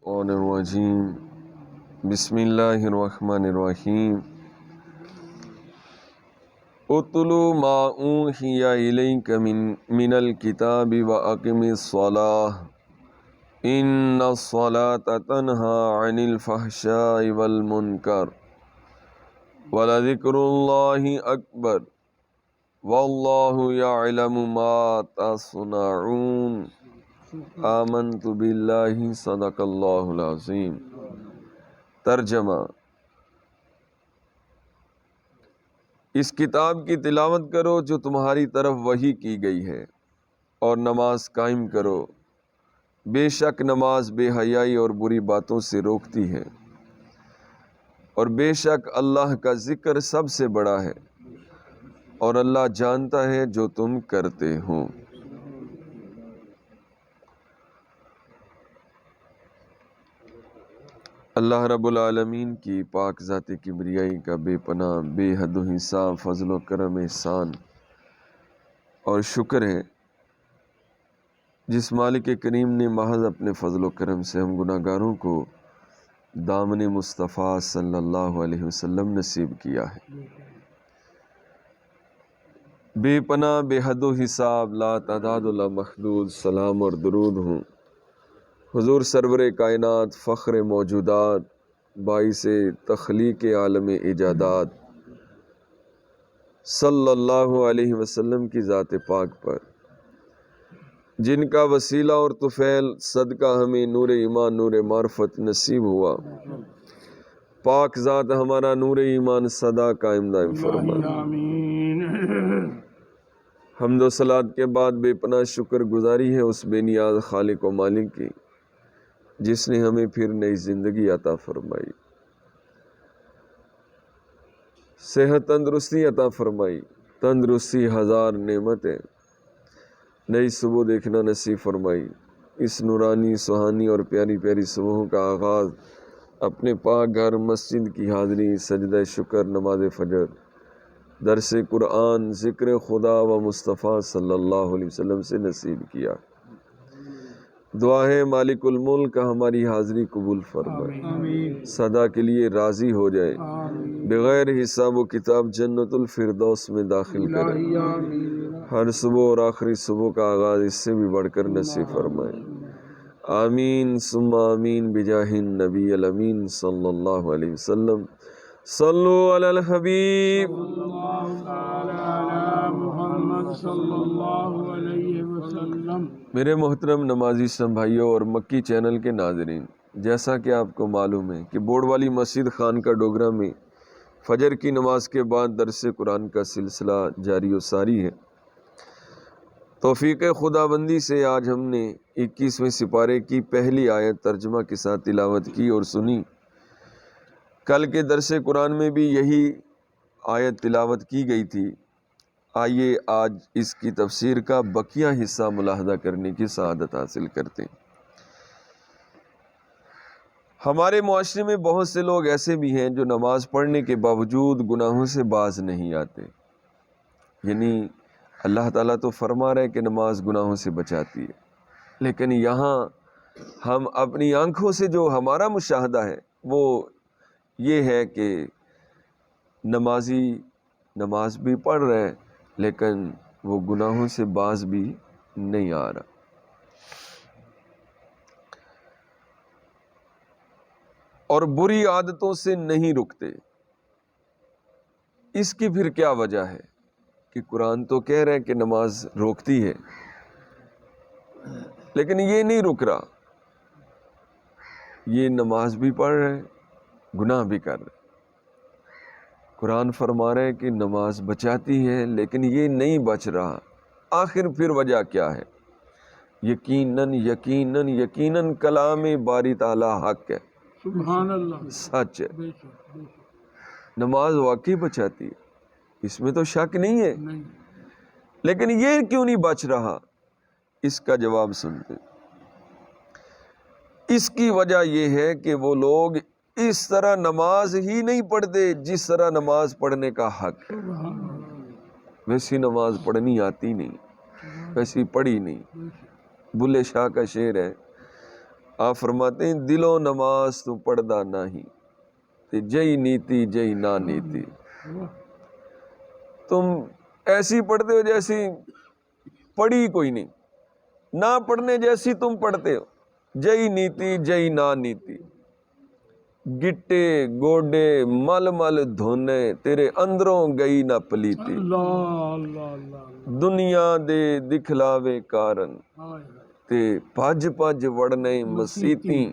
الشیطان الرجیم بسم اللہ الرحمن الرحیم اتلو ما اوحی الیک من الکتاب واقم الصلاة ان الصلاة تنہی عن الفحشاء والمنکر ولذکر اللہ اکبر واللہ یعلم ما تصنعون آمنت باللہ صدق اللہ العظیم۔ ترجمہ: اس کتاب کی تلاوت کرو جو تمہاری طرف وحی کی گئی ہے، اور نماز قائم کرو، بے شک نماز بے حیائی اور بری باتوں سے روکتی ہے، اور بے شک اللہ کا ذکر سب سے بڑا ہے، اور اللہ جانتا ہے جو تم کرتے ہو۔ اللہ رب العالمین کی پاک ذات کبریائی کا بے پناہ بے حد و حساب فضل و کرم احسان اور شکر ہے، جس مالک کریم نے محض اپنے فضل و کرم سے ہم گناہ گاروں کو دامن مصطفیٰ صلی اللہ علیہ وسلم نصیب کیا ہے۔ بے پناہ بے حد و حساب لا تعداد و لا محدود سلام اور درود ہوں حضور سرور کائنات فخر موجودات باعث تخلیق عالم ایجادات صلی اللہ علیہ وسلم کی ذات پاک پر، جن کا وسیلہ اور طفیل صدقہ ہمیں نور ایمان نور معرفت نصیب ہوا۔ پاک ذات ہمارا نور ایمان صدا قائم دائم فرما۔ حمد و صلات کے بعد بے پناہ شکر گزاری ہے اس بے نیاز خالق و مالک کی، جس نے ہمیں پھر نئی زندگی عطا فرمائی، صحت تندرستی عطا فرمائی، تندرستی ہزار نعمتیں، نئی صبح دیکھنا نصیب فرمائی۔ اس نورانی سہانی اور پیاری پیاری صبحوں کا آغاز اپنے پاک گھر مسجد کی حاضری، سجدہ شکر، نماز فجر، درس قرآن، ذکر خدا و مصطفیٰ صلی اللہ علیہ وسلم سے نصیب کیا۔ دعا ہے مالک الملک ہماری حاضری قبول فرمائے، صدا کے لیے راضی ہو جائے، بغیر حساب و کتاب جنت الفردوس میں داخل کرے۔ ہر صبح اور آخری صبح کا آغاز اس سے بھی بڑھ کر نصیب فرمائے۔ آمین ثم آمین بجاہ النبی الامین صلی اللہ علیہ وسلم۔ صلو علی الحبیب میرے محترم نمازی اسلام بھائیوں اور مکی چینل کے ناظرین، جیسا کہ آپ کو معلوم ہے کہ بورڈ والی مسجد خانقاہ ڈوگرہ میں فجر کی نماز کے بعد درس قرآن کا سلسلہ جاری و ساری ہے۔ توفیق خداوندی سے آج ہم نے 21ویں سپارے کی پہلی آیت ترجمہ کے ساتھ تلاوت کی اور سنی۔ کل کے درس قرآن میں بھی یہی آیت تلاوت کی گئی تھی۔ آئیے آج اس کی تفسیر کا بقیہ حصہ ملاحظہ کرنے کی سعادت حاصل کرتے ہیں۔ ہمارے معاشرے میں بہت سے لوگ ایسے بھی ہیں جو نماز پڑھنے کے باوجود گناہوں سے باز نہیں آتے، یعنی اللہ تعالیٰ تو فرما رہے کہ نماز گناہوں سے بچاتی ہے، لیکن یہاں ہم اپنی آنکھوں سے جو ہمارا مشاہدہ ہے وہ یہ ہے کہ نمازی نماز بھی پڑھ رہے لیکن وہ گناہوں سے باز بھی نہیں آ رہا۔ اور بری عادتوں سے نہیں رکتے۔ اس کی پھر کیا وجہ ہے کہ قرآن تو کہہ رہے کہ نماز روکتی ہے، لیکن یہ نہیں رک رہا، یہ نماز بھی پڑھ رہے گناہ بھی کر رہے۔ قرآن فرما رہے کہ نماز بچاتی ہے لیکن یہ نہیں بچ رہا۔ آخر پھر وجہ کیا ہے؟ یقیناً یقیناً یقیناً کلام باری تعالیٰ حق ہے، سبحان اللہ، سچ ہے۔ نماز واقعی بچاتی ہے، اس میں تو شک نہیں ہے، لیکن یہ کیوں نہیں بچ رہا؟ اس کا جواب سنتے ہیں۔ اس کی وجہ یہ ہے کہ وہ لوگ اس طرح نماز ہی نہیں پڑھتے جس طرح نماز پڑھنے کا حق ہے۔ ویسی نماز پڑھنی آتی نہیں، ویسی پڑھی نہیں۔ بلے شاہ کا شعر ہے، آپ فرماتے ہیں دلو نماز تو پڑھدا نہیں تے جئی نیتی جئی نا نیتی، تم ایسی پڑھتے ہو جیسی پڑھی کوئی نہیں، نہ پڑھنے جیسی تم پڑھتے ہو، جئی نیتی جئی نا نیتی، گٹے گوڈے مل مل دھونے تیرے اندروں گئی نہ پلیتی، دنیا دے دکھلاوے کارن تے پج پج وڑنے مسیتیں،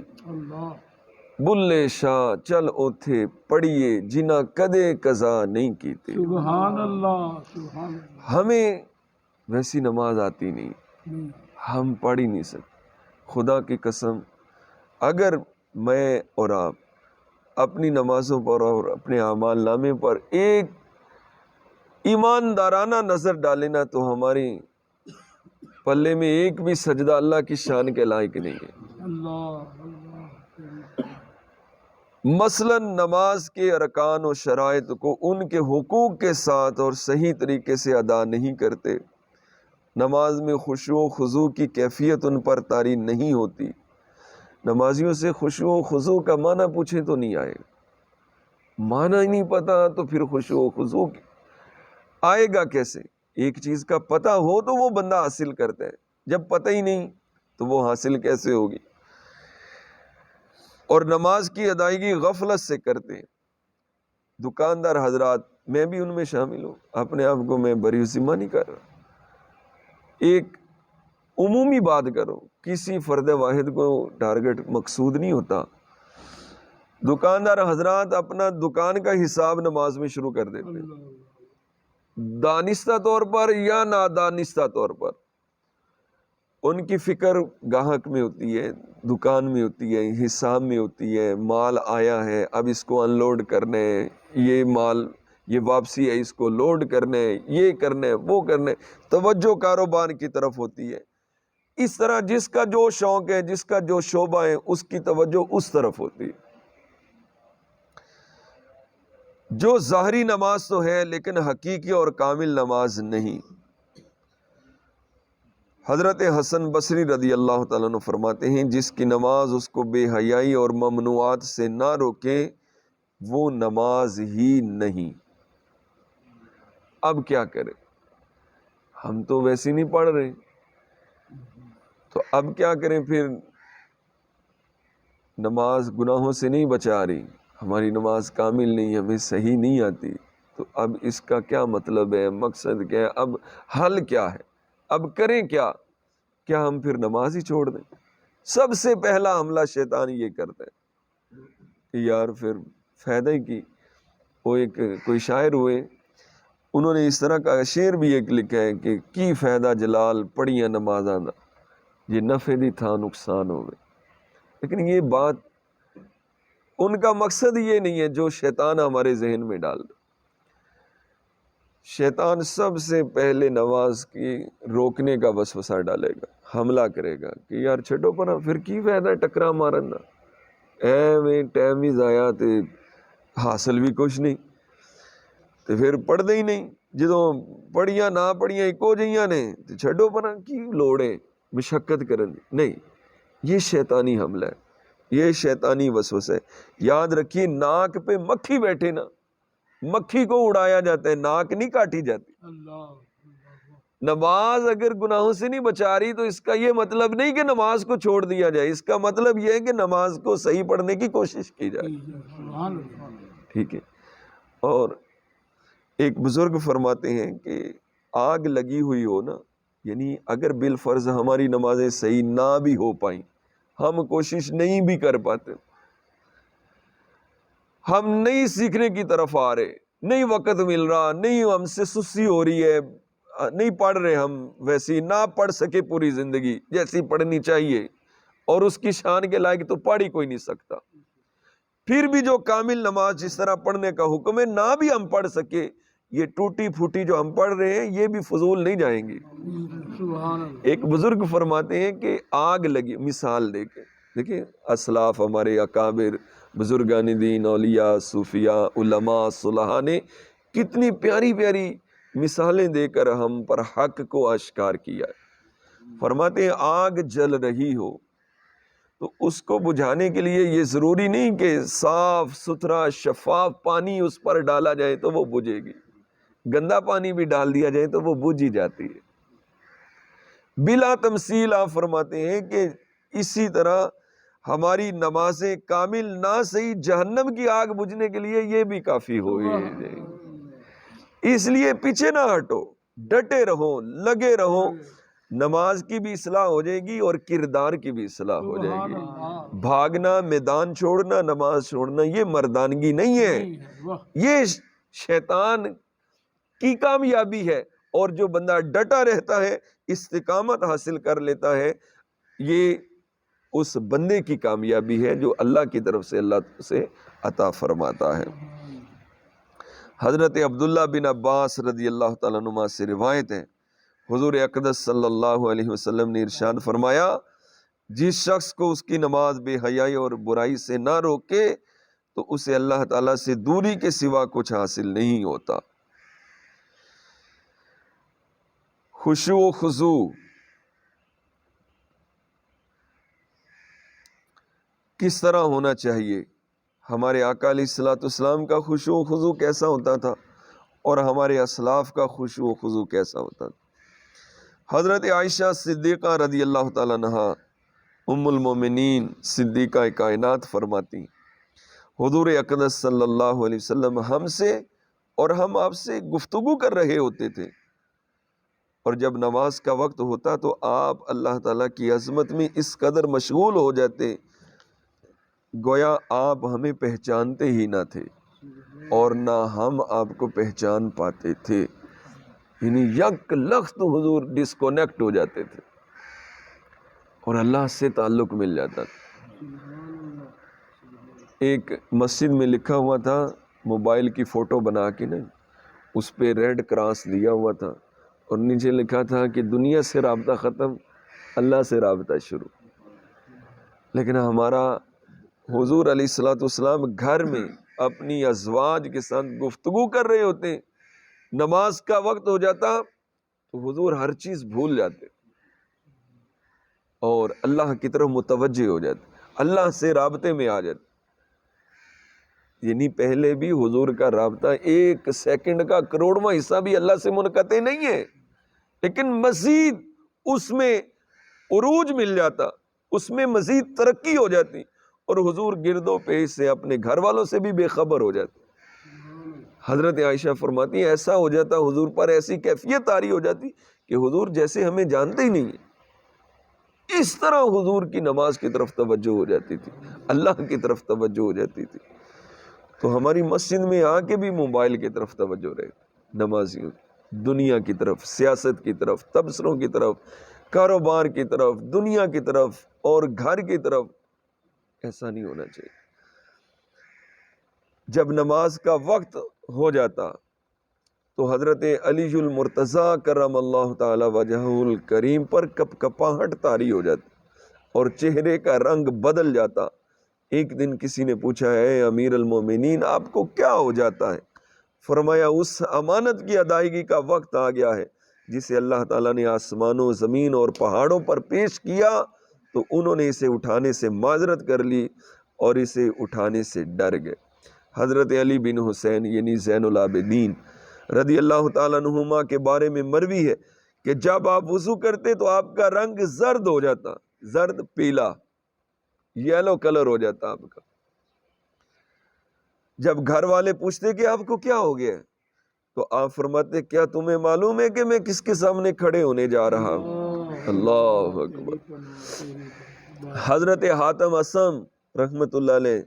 بلے شاہ چل اوتھے پڑھیے جنہ کدے قضا نہیں کیتے۔ سبحان اللہ، سبحان اللہ۔ ہمیں ویسی نماز آتی نہیں، ہم پڑھ ہی نہیں سکتے۔ خدا کی قسم اگر میں اور آپ اپنی نمازوں پر اور اپنے اعمال نامے پر ایک ایماندارانہ نظر ڈالیں نا تو ہماری پلے میں ایک بھی سجدہ اللہ کی شان کے لائق نہیں ہے۔ مثلا نماز کے ارکان و شرائط کو ان کے حقوق کے ساتھ اور صحیح طریقے سے ادا نہیں کرتے، نماز میں خشوع و خضوع کی کیفیت ان پر طاری نہیں ہوتی۔ نمازیوں سے خشوع و خضوع کا معنی پوچھیں تو نہیں آئے، معنی ہی نہیں پتا تو پھر خشوع و خضوع آئے گا کیسے؟ ایک چیز کا پتہ ہو تو وہ بندہ حاصل کرتا ہے، جب پتہ ہی نہیں تو وہ حاصل کیسے ہوگی؟ اور نماز کی ادائیگی غفلت سے کرتے ہیں۔ دکاندار حضرات، میں بھی ان میں شامل ہوں، اپنے آپ کو میں بری ذمہ نہیں کر رہا، ایک عمومی بات کرو، کسی فرد واحد کو ٹارگٹ مقصود نہیں ہوتا۔ دکاندار حضرات اپنا دکان کا حساب نماز میں شروع کر دیتے ہیں، دانستہ طور پر یا نادانستہ طور پر۔ ان کی فکر گاہک میں ہوتی ہے، دکان میں ہوتی ہے، حساب میں ہوتی ہے، مال آیا ہے اب اس کو ان لوڈ کرنے، یہ مال یہ واپسی ہے اس کو لوڈ کرنے، یہ کرنے وہ کرنے، توجہ کاروبار کی طرف ہوتی ہے۔ اس طرح جس کا جو شوق ہے، جس کا جو شعبہ ہے، اس کی توجہ اس طرف ہوتی ہے۔ جو ظاہری نماز تو ہے لیکن حقیقی اور کامل نماز نہیں۔ حضرت حسن بصری رضی اللہ تعالیٰ عنہ فرماتے ہیں جس کی نماز اس کو بے حیائی اور ممنوعات سے نہ روکے وہ نماز ہی نہیں۔ اب کیا کرے؟ ہم تو ویسے نہیں پڑھ رہے، تو اب کیا کریں پھر؟ نماز گناہوں سے نہیں بچا رہی، ہماری نماز کامل نہیں، ہمیں صحیح نہیں آتی، تو اب اس کا کیا مطلب ہے، مقصد کیا ہے، اب حل کیا ہے، اب کریں کیا؟ کیا ہم پھر نماز ہی چھوڑ دیں؟ سب سے پہلا حملہ شیطان یہ کرتا ہے کہ یار پھر فائدہ ہی کی۔ وہ ایک کوئی شاعر ہوئے، انہوں نے اس طرح کا شعر بھی ایک لکھا ہے کہ کی فائدہ جلال پڑھیاں نمازاں دا، یہ نفع دی تھا نقصان ہوئے۔ لیکن یہ بات ان کا مقصد یہ نہیں ہے جو شیطان ہمارے ذہن میں ڈال دے۔ شیطان سب سے پہلے نماز کی روکنے کا وسوسہ ڈالے گا، حملہ کرے گا کہ یار چھٹو پنا، پھر کی فائدہ ٹکرا مارن دا، میں ٹائم بھی ضائع تے حاصل بھی کچھ نہیں، تو پھر پڑھ دے ہی نہیں، جدوں پڑھیاں نہ پڑھیاں ایکو جہیاں نے تو چھڈو پنا، کی لوڑ ہے مشقت کرن دی؟ نہیں، یہ شیطانی حملہ ہے، یہ شیطانی وسوسہ ہے۔ یاد رکھیے ناک پہ مکھی بیٹھے نا، مکھی کو اڑایا جاتا ہے، ناک نہیں کاٹی جاتی۔ نماز اگر گناہوں سے نہیں بچا رہی تو اس کا یہ مطلب نہیں کہ نماز کو چھوڑ دیا جائے، اس کا مطلب یہ ہے کہ نماز کو صحیح پڑھنے کی کوشش کی جائے، ٹھیک ہے۔ اور ایک بزرگ فرماتے ہیں کہ آگ لگی ہوئی ہو نا، یعنی اگر بالفرض ہماری نمازیں صحیح نہ بھی ہو پائیں، ہم کوشش نہیں بھی کر پاتے، ہم نہیں سیکھنے کی طرف آ رہے، نہیں وقت مل رہا، نہیں ہم سے سستی ہو رہی ہے، نہیں پڑھ رہے، ہم ویسی نہ پڑھ سکے پوری زندگی جیسی پڑھنی چاہیے، اور اس کی شان کے لائق تو پڑھ ہی کوئی نہیں سکتا، پھر بھی جو کامل نماز جس طرح پڑھنے کا حکم ہے نہ بھی ہم پڑھ سکے، یہ ٹوٹی پھوٹی جو ہم پڑھ رہے ہیں یہ بھی فضول نہیں جائیں گی۔ ایک بزرگ فرماتے ہیں کہ آگ لگی، مثال دے کے دیکھیں، اسلاف ہمارے اکابر بزرگان دین، اولیاء، صوفیاء، علماء، صلحاء نے کتنی پیاری پیاری مثالیں دے کر ہم پر حق کو اشکار کیا ہے۔ فرماتے ہیں آگ جل رہی ہو تو اس کو بجھانے کے لیے یہ ضروری نہیں کہ صاف ستھرا شفاف پانی اس پر ڈالا جائے تو وہ بجھے گی، گندا پانی بھی ڈال دیا جائے تو وہ بجھ ہی جاتی ہے۔ بلا تمثیل آپ فرماتے ہیں کہ اسی طرح ہماری نمازیں کامل نہ صحیح جہنم کی آگ بجھنے کے لیے یہ بھی کافی ہوئے، اس لیے پیچھے نہ ہٹو، ڈٹے رہو، لگے رہو، نماز کی بھی اصلاح ہو جائے گی اور کردار کی بھی اصلاح ہو جائے سبحان گی۔ اللہ، بھاگنا، میدان چھوڑنا، نماز چھوڑنا یہ مردانگی نہیں ہے، واہ، یہ شیطان کی کامیابی ہے، اور جو بندہ ڈٹا رہتا ہے، استقامت حاصل کر لیتا ہے، یہ اس بندے کی کامیابی ہے جو اللہ کی طرف سے اللہ سے عطا فرماتا ہے۔ حضرت عبداللہ بن عباس رضی اللہ تعالیٰ عنہما سے روایت ہے، حضور اقدس صلی اللہ علیہ وسلم نے ارشاد فرمایا، جس شخص کو اس کی نماز بے حیائی اور برائی سے نہ روکے تو اسے اللہ تعالیٰ سے دوری کے سوا کچھ حاصل نہیں ہوتا۔ خشوع و خضوع کس طرح ہونا چاہیے؟ ہمارے آقا علیہ الصلوۃ والسلام کا خشوع و خضوع کیسا ہوتا تھا اور ہمارے اسلاف کا خشوع و خضوع کیسا ہوتا تھا؟ حضرت عائشہ صدیقہ رضی اللہ تعالیٰ عنہا ام المومنین صدیقہ کائنات فرماتی، حضور اقدس صلی اللہ علیہ وسلم ہم سے اور ہم آپ سے گفتگو کر رہے ہوتے تھے، اور جب نماز کا وقت ہوتا تو آپ اللہ تعالیٰ کی عظمت میں اس قدر مشغول ہو جاتے گویا آپ ہمیں پہچانتے ہی نہ تھے اور نہ ہم آپ کو پہچان پاتے تھے، یعنی یک لخت حضور ڈسکونیکٹ ہو جاتے تھے اور اللہ سے تعلق مل جاتا تھا۔ ایک مسجد میں لکھا ہوا تھا، موبائل کی فوٹو بنا کے نا اس پہ ریڈ کراس دیا ہوا تھا اور نیچے لکھا تھا کہ دنیا سے رابطہ ختم، اللہ سے رابطہ شروع۔ لیکن ہمارا حضور علیہ الصلوۃ والسلام گھر میں اپنی ازواج کے ساتھ گفتگو کر رہے ہوتے، نماز کا وقت ہو جاتا تو حضور ہر چیز بھول جاتے اور اللہ کی طرف متوجہ ہو جاتے، اللہ سے رابطے میں آ جاتے۔ یعنی پہلے بھی حضور کا رابطہ ایک سیکنڈ کا کروڑواں حصہ بھی اللہ سے منقطع نہیں ہے، لیکن مزید اس میں عروج مل جاتا، اس میں مزید ترقی ہو جاتی اور حضور گرد و پیش سے اپنے گھر والوں سے بھی بے خبر ہو جاتے۔ حضرت عائشہ فرماتی ہیں ایسا ہو جاتا، حضور پر ایسی کیفیت طاری ہو جاتی کہ حضور جیسے ہمیں جانتے ہی نہیں ہیں۔ اس طرح حضور کی نماز کی طرف توجہ ہو جاتی تھی، اللہ کی طرف توجہ ہو جاتی تھی۔ تو ہماری مسجد میں آ کے بھی موبائل کی طرف توجہ رہے، نمازیوں دنیا کی طرف، سیاست کی طرف، تبصروں کی طرف، کاروبار کی طرف، دنیا کی طرف اور گھر کی طرف، ایسا نہیں ہونا چاہیے۔ جب نماز کا وقت ہو جاتا تو حضرت علی المرتضیٰ کرم اللہ تعالی وجہہ الکریم پر کپ کپاہٹ طاری ہو جاتی اور چہرے کا رنگ بدل جاتا۔ ایک دن کسی نے پوچھا، اے امیر المومنین آپ کو کیا ہو جاتا ہے؟ فرمایا اس امانت کی ادائیگی کا وقت آ گیا ہے جسے اللہ تعالیٰ نے آسمانوں، زمین اور پہاڑوں پر پیش کیا تو انہوں نے اسے اٹھانے سے معذرت کر لی اور اسے اٹھانے سے ڈر گئے۔ حضرت علی بن حسین یعنی زین العابدین رضی اللہ تعالیٰ عنہما کے بارے میں مروی ہے کہ جب آپ وضو کرتے تو آپ کا رنگ زرد ہو جاتا، زرد پیلا، یلو کلر ہو جاتا آپ کا۔ جب گھر والے پوچھتے کہ آپ کو کیا ہو گیا تو آپ فرماتے کیا تمہیں معلوم ہے کہ میں کس کے سامنے کھڑے ہونے جا رہا ہوں؟ اللہ اکبر۔ حضرت حاتم اسم رحمت اللہ علیہ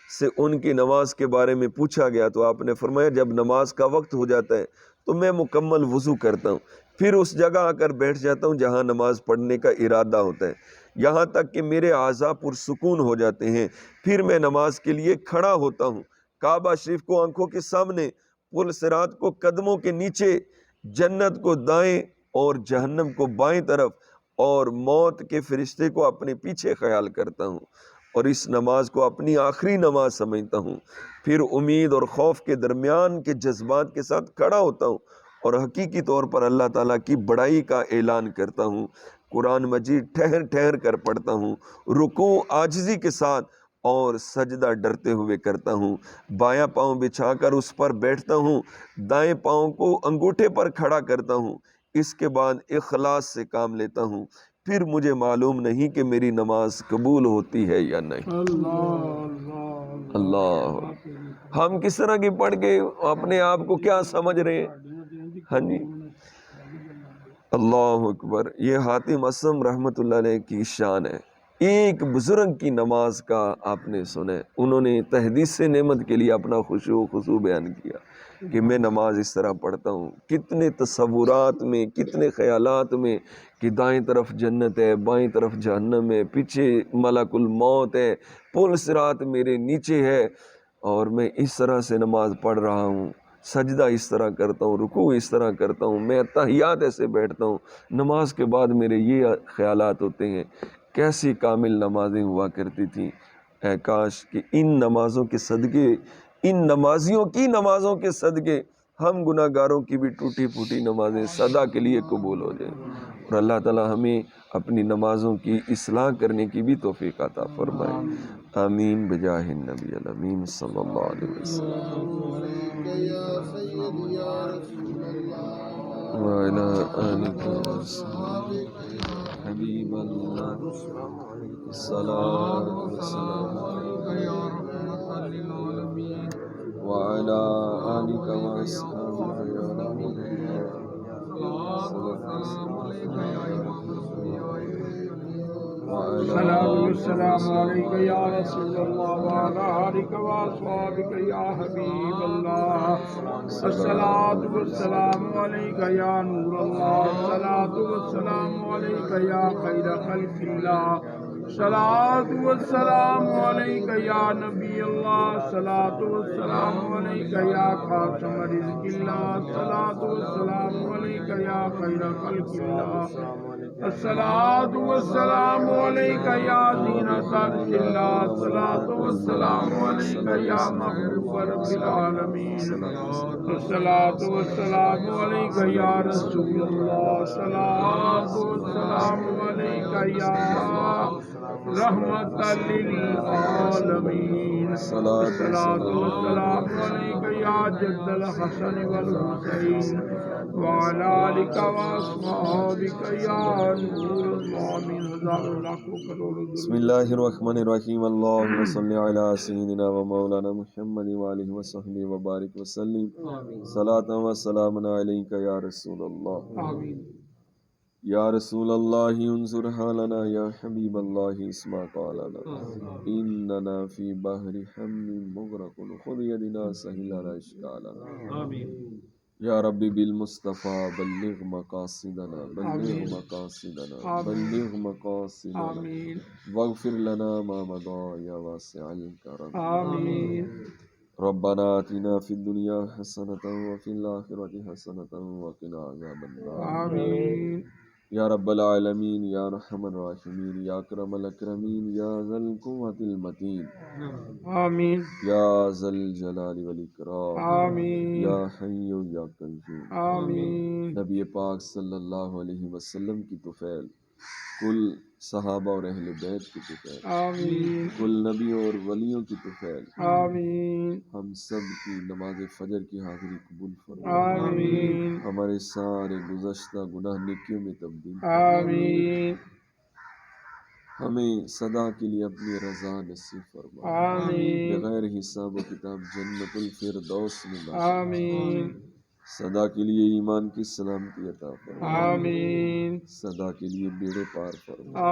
سے ان کی نماز کے بارے میں پوچھا گیا تو آپ نے فرمایا جب نماز کا وقت ہو جاتا ہے تو میں مکمل وضو کرتا ہوں، پھر اس جگہ آ کر بیٹھ جاتا ہوں جہاں نماز پڑھنے کا ارادہ ہوتا ہے، یہاں تک کہ میرے اعضاء پرسکون ہو جاتے ہیں، پھر میں نماز کے لیے کھڑا ہوتا ہوں، کعبہ شریف کو آنکھوں کے سامنے، پل صراط کو قدموں کے نیچے، جنت کو دائیں اور جہنم کو بائیں طرف اور موت کے فرشتے کو اپنے پیچھے خیال کرتا ہوں اور اس نماز کو اپنی آخری نماز سمجھتا ہوں، پھر امید اور خوف کے درمیان کے جذبات کے ساتھ کھڑا ہوتا ہوں اور حقیقی طور پر اللہ تعالیٰ کی بڑائی کا اعلان کرتا ہوں، قرآن مجید ٹھہر ٹھہر کر پڑھتا ہوں، رکوع عاجزی کے ساتھ اور سجدہ ڈرتے ہوئے کرتا ہوں، بایاں پاؤں بچھا کر اس پر بیٹھتا ہوں، دائیں پاؤں کو انگوٹھے پر کھڑا کرتا ہوں، اس کے بعد اخلاص سے کام لیتا ہوں، پھر مجھے معلوم نہیں کہ میری نماز قبول ہوتی ہے یا نہیں۔ اللہ، ہم کس طرح کی پڑھ کے اپنے آپ کو کیا سمجھ رہے ہیں؟ ہاں جی، اللہ اکبر۔ یہ حاتم اسم رحمۃ اللہ علیہ کی شان ہے۔ ایک بزرگ کی نماز کا آپ نے سنے، انہوں نے تحدیث نعمت کے لیے اپنا خشوع و خضوع بیان کیا کہ میں نماز اس طرح پڑھتا ہوں، کتنے تصورات میں، کتنے خیالات میں کہ دائیں طرف جنت ہے، بائیں طرف جہنم ہے، پیچھے ملک الموت ہے، پل صراط میرے نیچے ہے، اور میں اس طرح سے نماز پڑھ رہا ہوں، سجدہ اس طرح کرتا ہوں، رکوع اس طرح کرتا ہوں، میں تحیات ایسے بیٹھتا ہوں، نماز کے بعد میرے یہ خیالات ہوتے ہیں۔ کیسی کامل نمازیں ہوا کرتی تھیں، اے کاش کہ ان نمازوں کے صدقے، ان نمازیوں کی نمازوں کے صدقے ہم گناہ گاروں کی بھی ٹوٹی پھوٹی نمازیں سدا کے لیے قبول ہو جائیں، اور اللہ تعالی ہمیں اپنی نمازوں کی اصلاح کرنے کی بھی توفیق عطا فرمائے۔ آمین بجاہ النبی الامین صلی اللہ علیہ وسلم وعلی آلک حبیب اللہ الصلاۃ والسلام وعلی آلک واصحابک یا رحمت الصلاة والسلام عليك يا رسول الله وعلى آلك وأصحابك يا حبيب الله. الصلاة والسلام عليك يا نور الله. الصلاة والسلام عليك يا خير خلق الله. الصلاة والسلام عليك يا نبي الله. الصلاة والسلام عليك يا خاتم رزق الله. الصلاة والسلام عليك يا خير خلق الله. الصلاة والسلام عليك يا زينة عرش الله. الصلاة والسلام عليك يا محبوب رب العالمين. الصلاة والسلام عليك يا رسول الله. الصلاة والسلام عليك يا رحمة للعالمين. الصلاة والسلام عليك يا جد الحسن والحسين وعلى آلك وأصحابك يا نور المؤمن. بسم اللہ الرحمن الرحیم، اللہم صلی علی سیدنا و مولانا محمد وآلہ وصحبہ وبارک وسلم، صلاۃ و سلام علیک یا رسول اللہ۔ یا رسول اللہ انظر حالنا، یا حبیب اللہ اسمع قولنا، اننا فی بحر حم مغرق خذ یدنا سہل لنا اشکالنا، یا ربی بالمصطفیٰ بلغ مقاصدنا، بلغ مقاصدنا، بلغ مقاصدنا، واغفر لنا ما مضى یا واسع الکرم، ربنا آتنا فی الدنیا حسنة وفی الآخرة حسنة وقنا عذاب النار، یا رب العالمین، یا ارحم الراحمین، یا اکرم الاکرمین، یا ذا القوة المتین، آمین یا ذا الجلال والاکرام، آمین یا حی یا قیوم۔ آمین نبی پاک صلی اللہ علیہ وسلم کی طفیل، کل صحابہ اور اہل بیت کی طفیل، آمین کل نبیوں اور ولیوں کی طفیل، آمین ہم سب کی نماز فجر کی حاضری قبول فرما، آمین ہمارے سارے گزشتہ گناہ نیکیوں میں تبدیل فرما، آمین ہمیں صدا کے لیے اپنی رضا نصیب فرما، آمین بغیر حساب و کتاب جنت الفردوس میں داخل، آمین صدا کے لیے ایمان کی سلامتی عطا فرما، آمین صدا کے لیے بیڑے پار فرما۔